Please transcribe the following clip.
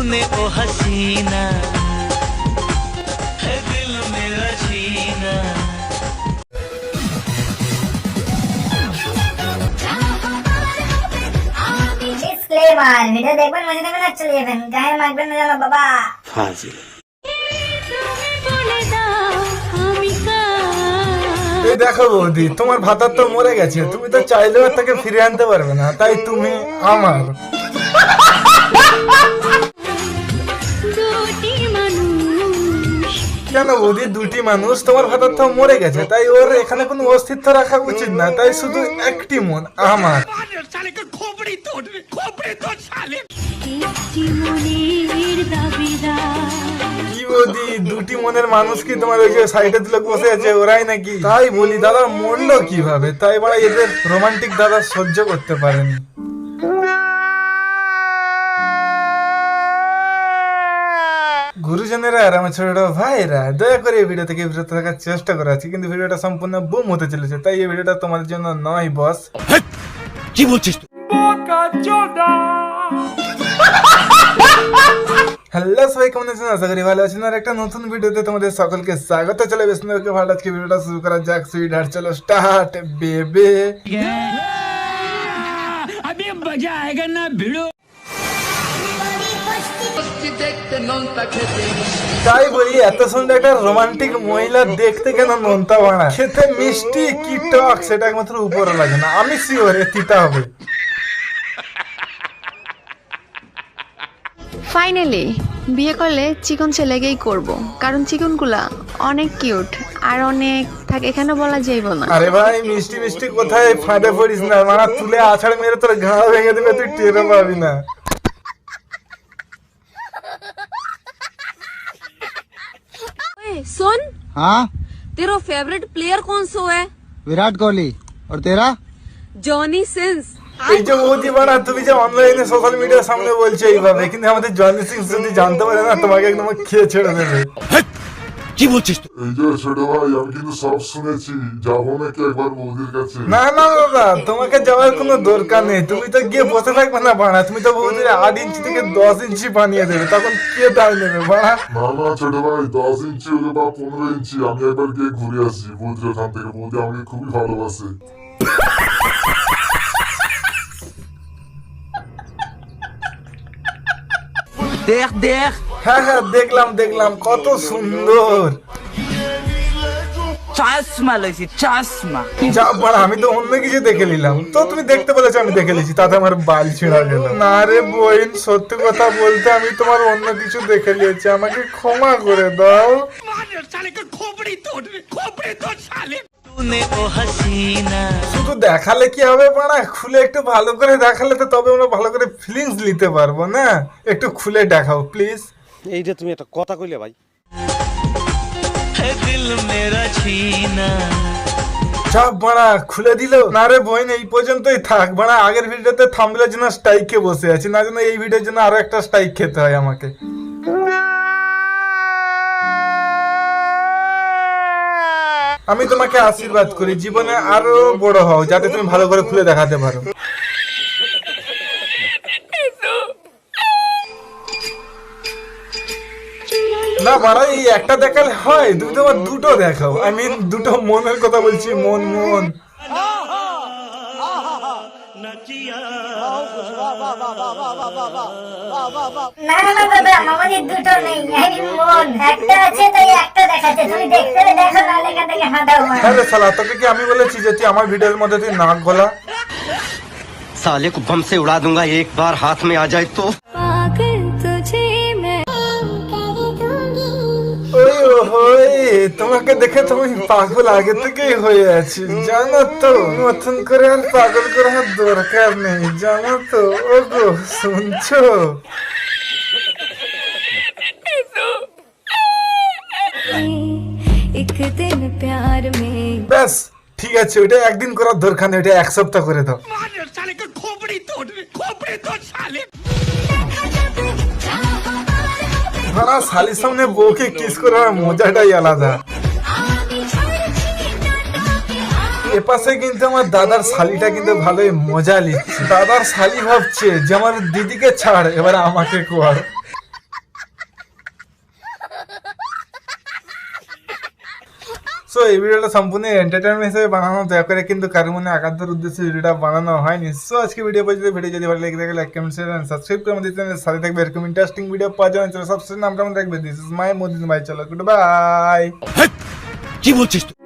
तूने ओ हसीना है दिल मेरा छीना। ডিসক্লেমার, ভিডিও দেখবেন মজা নেবেন আর চলে যাবেন, গায়ে মাখবেন না জানো বাবা। ফাজিল। এই দেখো বৌদি, তোমার ভাতার তো মরে গেছে, তুমি তো চাইলেও আর তাকে ফিরে আনতে পারবে না, তাই তুমি আমার। কেন বৌদি দুটি মানুষ? তোমার ভাতার তো মরে গেছে, তাই ওর এখানে কোনো অস্তিত্ব রাখা উচিত না, তাই শুধু একটি মন আমার। কি বৌদি, দুটি মনের মানুষ কি তোমার ওই যে সাইডে দিলে বসে আছে ওরাই নাকি? তাই বলি দাদা মরলো কিভাবে? তাই বলা এদের রোমান্টিক দাদা সহ্য করতে পারেনি। গুরুজনেরা আর আমার ছোট ভাইরা, দয়া করে এই ভিডিও থেকে বিরত থাকার চেষ্টা করা আছে, কিন্তু ভিডিওটা সম্পূর্ণ বুম হতে চলেছে, তাই এই ভিডিওটা তোমাদের জন্য নয় বস। কি বলছিস তুই? হ্যালো সবাই, কেমন আছেন? আশা করি ভালো আছেন। আর একটা নতুন ভিডিওতে তোমাদের সকলকে স্বাগত। চলে বেশ ভালো, আজকে ভিডিওটা শুরু করা যাক। সুইট হার্ট, চলো স্টার্ট বেবে। अभी मजा आएगा ना भिड़ो। তাই বলি এত সুন্দর একটা রোমান্টিক মহিলা দেখতে কেন নোনতা বানা? খেতে মিষ্টি কি টক সেটা একমাত্র উপরে লাগে না, আমি শিওর এ তিতা হবে। ফাইনালি বিয়ে করলে চিকন ছেলেকেই করব, কারণ চিকনগুলা অনেক কিউট আর অনেক থাকে, এখানে বলা যাইব না। আরে ভাই মিষ্টি মিষ্টি কোথায় ফাঁদে পড়িস না, মানে তুলে আছাড় মেরে তোর ঘাড় ভেঙে দেবে, তুই টেরও পাবি না। सुन, हाँ, तेरा फेवरेट प्लेयर कौन सो है? विराट कोहली। और तेरा? Johnny Sins. এই যে বৌদি বানা, তুমি যে অনলাইনে সোশ্যাল মিডিয়ার সামনে বলছো এইভাবে, কিন্তু আমাদের জনি সিং যদি জানতে পারে না, তোমাকে একদম খেয়ে ছেড়ে দেবে। কি বলছিস তুই? এই যে ছোট ভাই, আমি কিন্তু সব শুনেছি, যাবো নাকি একবার বৌদির কাছে? না না দাদা, তোমাকে যাওয়ার কোনো দরকার নেই, তুমি তো গিয়ে বসে থাকবে না বানা, তুমি তো বৌদির 8 ইঞ্চি থেকে 10 ইঞ্চি বানিয়ে দেবে, তখন কে দায় নেবে বানা? না না ছোট ভাই, 10 ইঞ্চি হলে বা 15 ইঞ্চি, আমি একবার গিয়ে ঘুরে আসি বৌদির ওখান থেকে। বৌদি আমাকে খুবই ভালোবাসে। देख देख হ্যাঁ হ্যাঁ দেখলাম দেখলাম, কত সুন্দর। चश्मा लैसी चश्मा। যা বাড়া, আমি তো অন্য কিছু দেখে নিলাম, তো তুমি দেখতে বলেছো আমি দেখে নিয়েছি, তাতে আমার বাল ছিঁড়া গেল। না রে বোন, সত্যি কথা বলতে আমি তোমার অন্য কিছু দেখে নিয়েছি, আমাকে ক্ষমা করে দাও। तूने ओ हसीना শুধু দেখালে কি হবে বাড়া, খুলে একটু ভালো করে দেখালে তো তবে আমরা ভালো করে ফিলিংস নিতে পারবো না। একটু খুলে দেখাও প্লিজ। এই যে তুমি একটা কথা কইলে ভাই। है दिल मेरा छीना। সব বাড়া খুলে দিল। না রে বোন, এই পর্যন্তই থাক বাড়া। আগের ভিডিওতে থাম্বনেলের জন্য স্ট্রাইকে বসে আছি, না জন্য এই ভিডিওর জন্য আরো একটা স্ট্রাইক খেতে হয় আমাকে। আমি তোমাকে আশীর্বাদ করি, জীবনে আরো বড় হও, যাতে তুমি ভালো করে খুলে দেখাতে পারো। না বাড়া, এই একটা দেখালে হয়? তুমি তোমার দুটো দেখাও। আই মিন দুটো মনের কথা বলছি, মন মন। না না না দাদা, আমাদের দুটো নেই, একই মন। একটা আছে তাই একটা দেখাচ্ছে, তুমি দেখতে দেখো না, লেখা থেকে হাঁটাও। হ্যাঁ রে শালা, তোকে কি আমি বলেছি যে তুই আমার ভিডিওর মধ্যে তুই নাক গলা? साले को बम से उड़ा दूंगा एक बार हाथ में आ जाए तो। ওই ওই, তোমাকে দেখে তুমি পাগল আগে থেকেই হয়ে আছি, জানো তো। নতুন করে আর পাগল করার দরকার নেই, জানো তো। ওগো শুনছো? ব্যাস ঠিক আছে, ওইটা একদিন করার দরকার নেই, ওইটা 1 সপ্তাহ করে দাও। ভাড়া শালির সামনে বউকে কিস করার মজাটাই আলাদা। এপাশে কিন্তু আমার দাদার শালিটা কিন্তু ভালোই মজা নিচ্ছে। দাদার শালি ভাবছে যে আমার দিদিকে ছাড়, এবার আমাকে কর। সো এই ভিডিওটা সম্পূর্ণ এন্টারটেনমেন্ট হিসেবে বানানো, দয়া করে কিন্তু কারোর মনে আঘাতের উদ্দেশ্যে ভিডিওটা বানানো হয়নি। সো আজকে ভিডিও পর্যন্ত, ভিডিও যদি ভালো লেগে থাকে লাইক কমেন্ট শেয়ার সাবস্ক্রাইব করে আমাদের চ্যানেলের সাথে থাকবে। এরকম ইন্টারেস্টিং ভিডিও পাওয়ার জন্য চ্যানেল সাবস্ক্রাইব নামটা মনে রাখবে। দিস ইজ মাই মোদিন ভাই, চলো গুড বাই। কি বলছিস তুই?